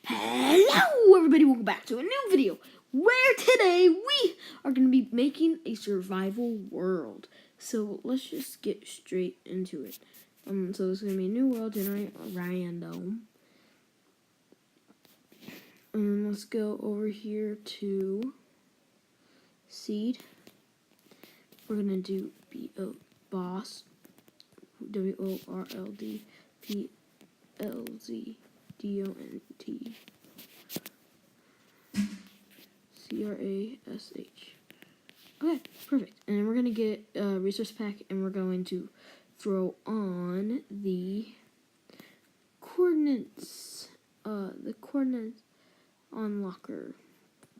Hello everybody, welcome back to a new video where today we are going to be making a survival world. So let's just get straight into it. So this is going to be a new world, generate random. Let's go over here to seed. We're going to do boss, WORLDPLZDONT. CRASH. Okay, perfect. And then we're going to get a resource pack, and we're going to throw on the coordinates, unlocker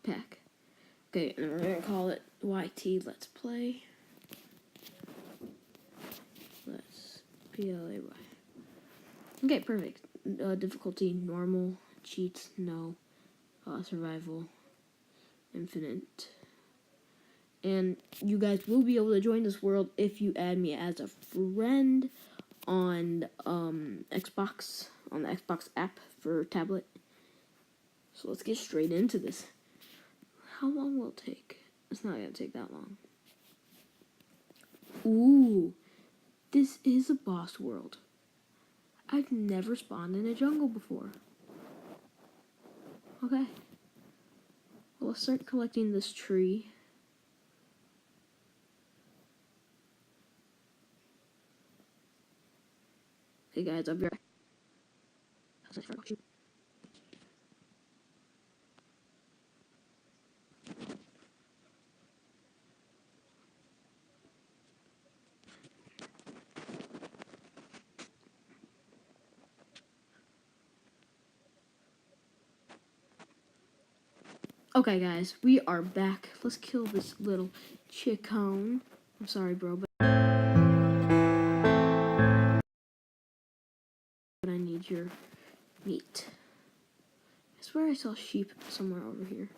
pack. Okay, and we're going to call it YT Let's Play. Let's PLAY. Okay, perfect. Difficulty normal, cheats no, survival infinite. And you guys will be able to join this world if you add me as a friend on Xbox, on the Xbox app for tablet. So let's get straight into this. How long will it take? It's not gonna take that long. Ooh, this is a boss world. I've never spawned in a jungle before. Okay. Well, let's start collecting this tree. Hey guys, I'll be right back. Okay guys, we are back. Let's kill this little chicken. I'm sorry bro, but I need your meat. I swear I saw sheep somewhere over here.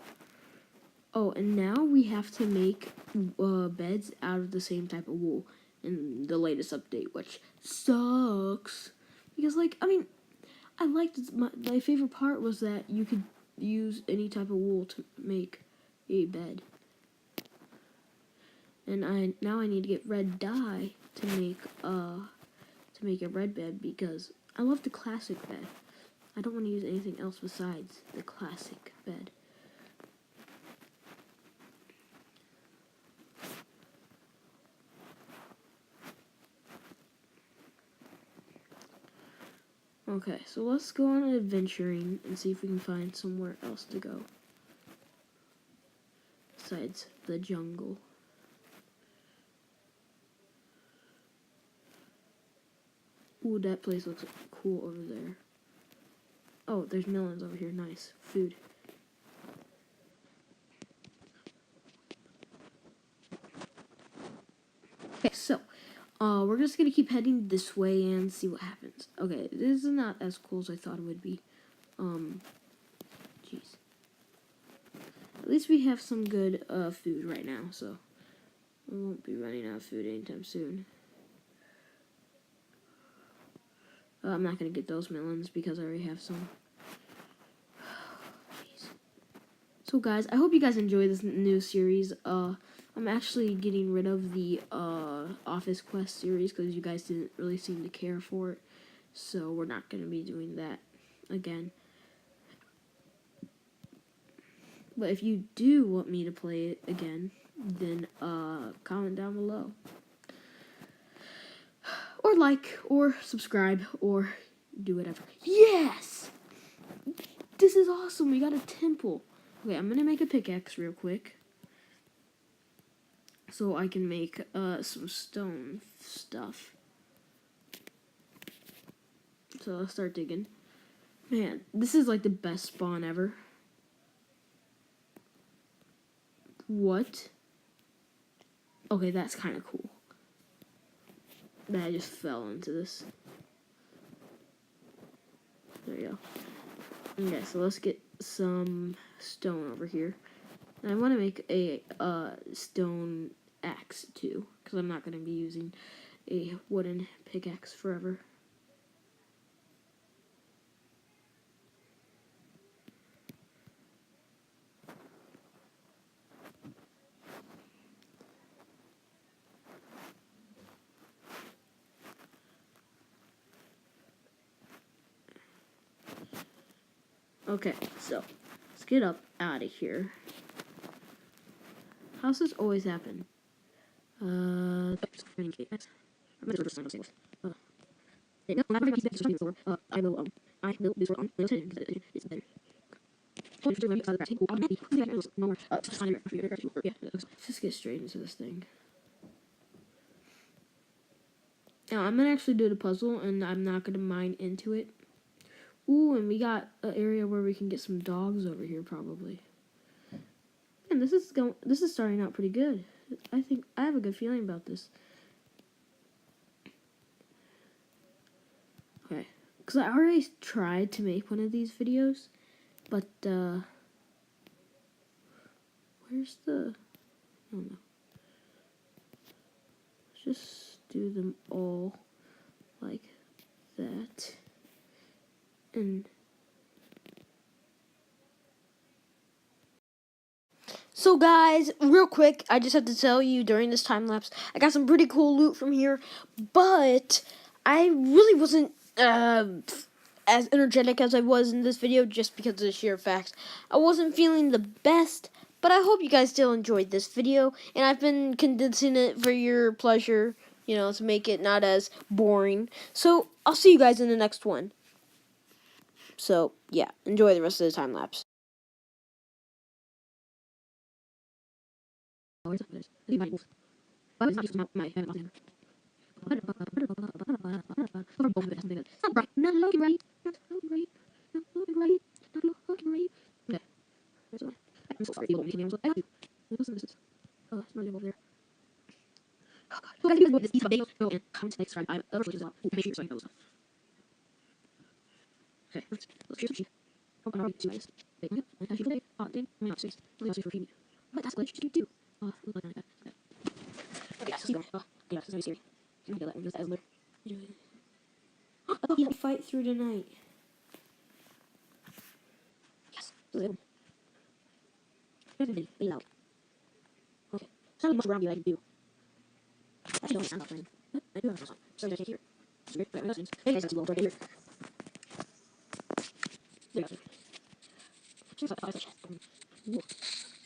Oh, and now we have to make beds out of the same type of wool in the latest update, which sucks. Because, like, I mean, I liked it. My favorite part was that you could use any type of wool to make a bed. And now I need to get red dye to make a red bed because I love the classic bed. I don't want to use anything else besides the classic bed. Okay, so let's go on adventuring and see if we can find somewhere else to go besides the jungle. Ooh, that place looks cool over there. Oh, there's melons over here. Nice. Food. Okay, so we're just gonna keep heading this way and see what happens. Okay, this is not as cool as I thought it would be. Jeez. At least we have some good food right now, so we won't be running out of food anytime soon. I'm not gonna get those melons because I already have some. Jeez. So guys, I hope you guys enjoy this new series. I'm actually getting rid of the Office Quest series because you guys didn't really seem to care for it. So we're not going to be doing that again. But if you do want me to play it again, then comment down below. Or like, or subscribe, or do whatever. Yes! This is awesome. We got a temple. Okay, I'm going to make a pickaxe real quick, so I can make some stone stuff. So let's start digging. Man, this is like the best spawn ever. What? Okay, that's kind of cool. That I just fell into this. There you go. Okay, so let's get some stone over here. And I want to make a stone axe too, because I'm not going to be using a wooden pickaxe forever. Okay, so let's get up out of here. How's this always happen? I will do on it's better. Let's just get straight into this thing. Now I'm gonna actually do the puzzle, and I'm not gonna mine into it. Ooh, and we got an area where we can get some dogs over here, probably. And this is starting out pretty good. I think I have a good feeling about this. Okay, because I already tried to make one of these videos, but where's the? I don't know. Let's just do them all like that, and. So guys, real quick, I just have to tell you during this time lapse, I got some pretty cool loot from here, but I really wasn't as energetic as I was in this video just because of the sheer facts. I wasn't feeling the best, but I hope you guys still enjoyed this video, and I've been condensing it for your pleasure, you know, to make it not as boring. So I'll see you guys in the next one. So yeah, enjoy the rest of the time lapse. I'm so sorry. Listen, this is it's not over there. Oh god. So guys, if you guys enjoyed these videos, go and comment, like, subscribe. I really as well. Make sure you're starting those. Okay, let's hear some sheep. Oh, I'm already 2 minutes. Wait, I got sheep today. Oh, dang, I'm not 6. Only got 6 for feeding. But that's glitch. Just do. Oh, look like that. Okay, guys, let's keep going. Oh, yeah, this is very scary. I'm gonna kill that one. Just as alert. I thought we had to fight through the night. Yes, this is it. Very loud. Okay. Something much around you I can do. I actually don't have a sound off thing. But I do have a sound. So I can't hear it. It's weird, but I'm listening. Hey guys, that's a little dark here. There you go. Just like 5 such.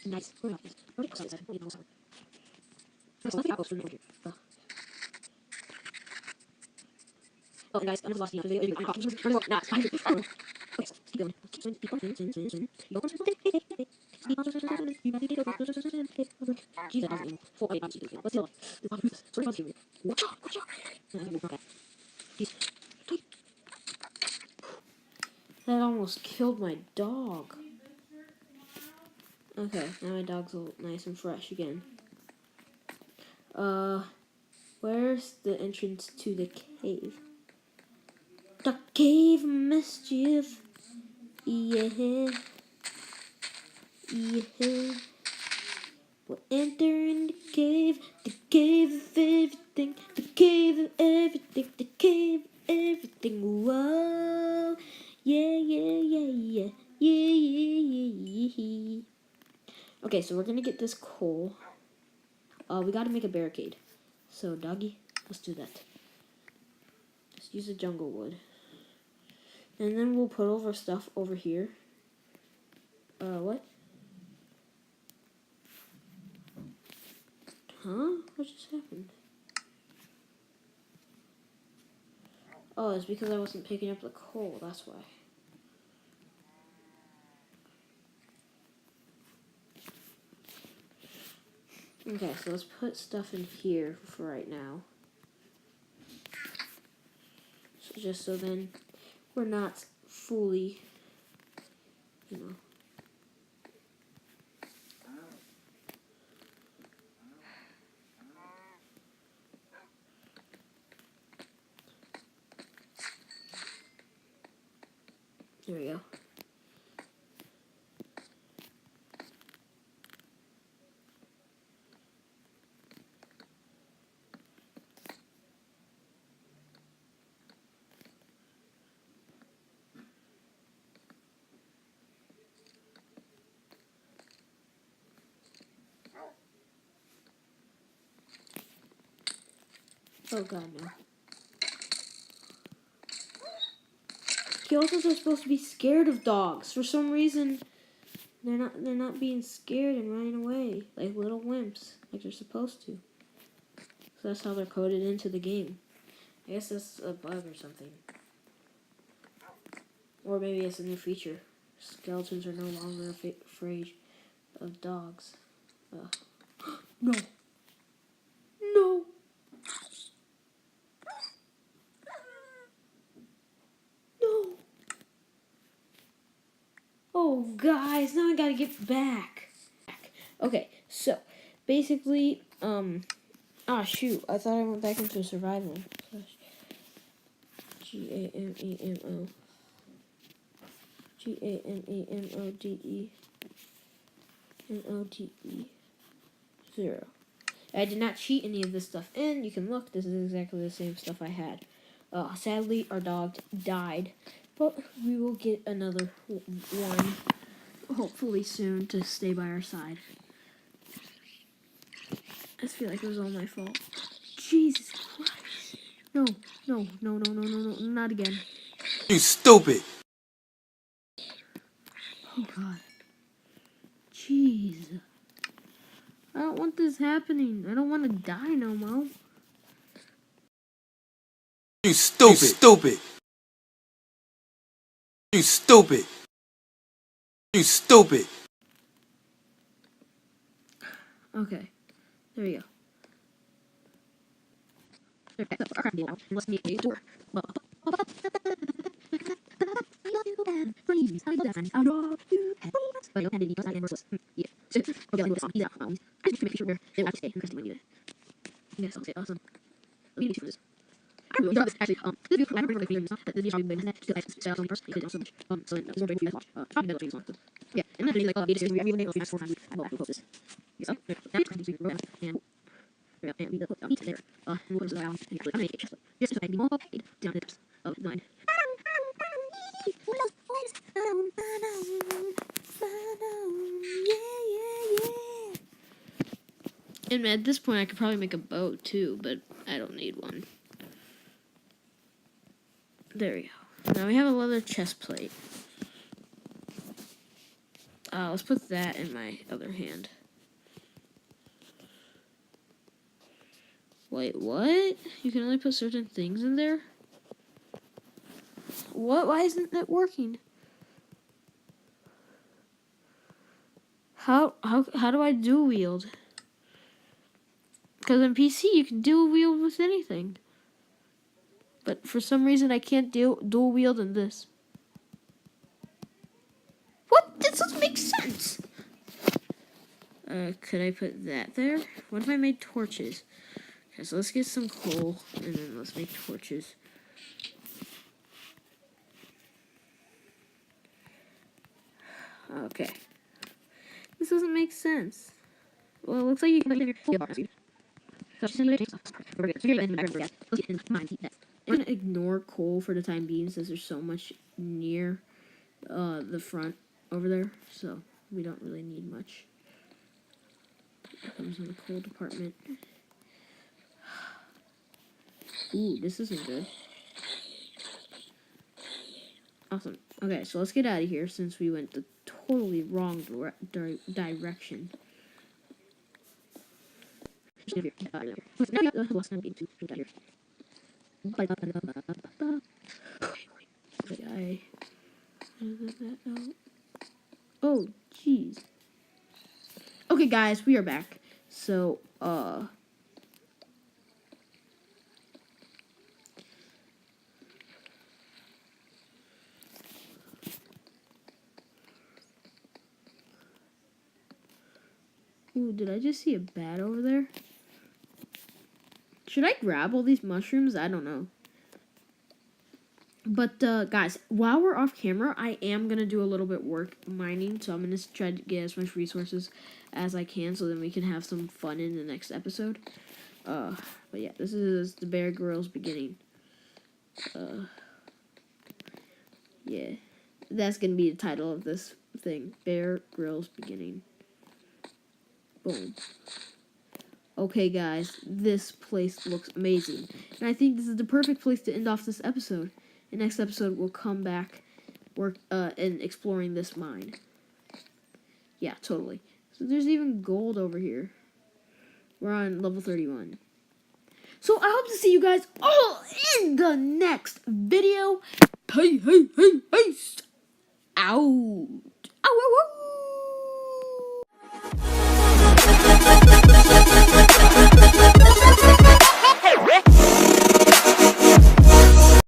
Nice. We're not this. We're not outside. We're not outside. There's nothing apples from over here. Oh, and guys, I'm just lost in the video. I'm talking. I'm not. Okay, keep going. Keep on. Jesus, I was in full body bouncy. Let's see. Sorry, bouncy here. Watch out. Watch out. Okay. Jeez. That almost killed my dog. Okay, now my dog's all nice and fresh again. Where's the entrance to the cave? The cave of mischief. Yeah. Yeah. We'll enter in the cave of everything, the cave of everything, the cave of everything. Whoa. Yeah, yeah, yeah, yeah. Yeah, yeah, yeah, yeah. Okay, so we're gonna get this coal. We gotta make a barricade. So, doggy, let's do that. Let's use the jungle wood. And then we'll put all of our stuff over here. What? Huh? What just happened? Oh, it's because I wasn't picking up the coal, that's why. Okay, so let's put stuff in here for right now. So just so then we're not fully, you know. There we go. Oh god, no. Skeletons are supposed to be scared of dogs. For some reason, they're not being scared and running away like little wimps, like they're supposed to. So that's how they're coded into the game. I guess that's a bug or something. Or maybe it's a new feature. Skeletons are no longer afraid of dogs. No. No. No. Oh, guys, now I gotta get back. Okay, so basically, shoot, I thought I went back into survival. GAMEMO. GAMEMODE 0. I did not cheat any of this stuff in. You can look, this is exactly the same stuff I had. Sadly, our dog died, but we will get another one hopefully soon to stay by our side. I just feel like it was all my fault. Jesus Christ. No, not again. You stupid. Oh, God. Jeez. I don't want this happening. I don't want to die no more. You stupid. You stupid. You stupid. You stupid. Okay. There we go. Okay, so our crap deal out. Let's make a door. Please, I love that friend. I'll draw you. But you can't be and merciless. Yeah. So, okay, like this song. He's out. I just make sure where they will actually stay. Because they might need it. Yes, I'll say awesome. Let me do this. I really enjoy this actually. This video, I remember like videos that the video probably made still I style so first because it was so much. So then this is one you guys watch. Probably better things on. Yeah, and then like video series every day, 4 times. I will post this. So that's going to be and we will put meat there. And we'll put it around and actually make a chest. Just to make more paid down to the depths of the mine. And at this point, I could probably make a boat too, but I don't need one. There we go. Now we have a leather chest plate. Let's put that in my other hand. Wait, what? You can only put certain things in there? What? Why isn't that working? How do I dual wield? Because in PC you can dual wield with anything. But for some reason I can't dual wield in this. What? This doesn't make sense! Could I put that there? What if I made torches? Okay, so let's get some coal, and then let's make torches. Okay. This doesn't make sense. Well, it looks like you can leave your I'm gonna ignore coal for the time being since there's so much near the front over there, so we don't really need much. Comes in the coal department. Ooh, this isn't good. Awesome. Okay, so let's get out of here since we went the totally wrong direction. Oh, jeez. Okay, guys, we are back. So, ooh, did I just see a bat over there? Should I grab all these mushrooms? I don't know. But, guys, while we're off camera, I am going to do a little bit work mining. So I'm going to try to get as much resources as I can so then we can have some fun in the next episode. But yeah, this is the Bear Grylls beginning. Yeah. That's going to be the title of this thing. Bear Grylls beginning. Boom. Okay, guys, this place looks amazing. And I think this is the perfect place to end off this episode. In next episode, we'll come back and exploring this mine. Yeah, totally. So there's even gold over here. We're on level 31. So I hope to see you guys all in the next video. Hey, hey, hey, hey. Out.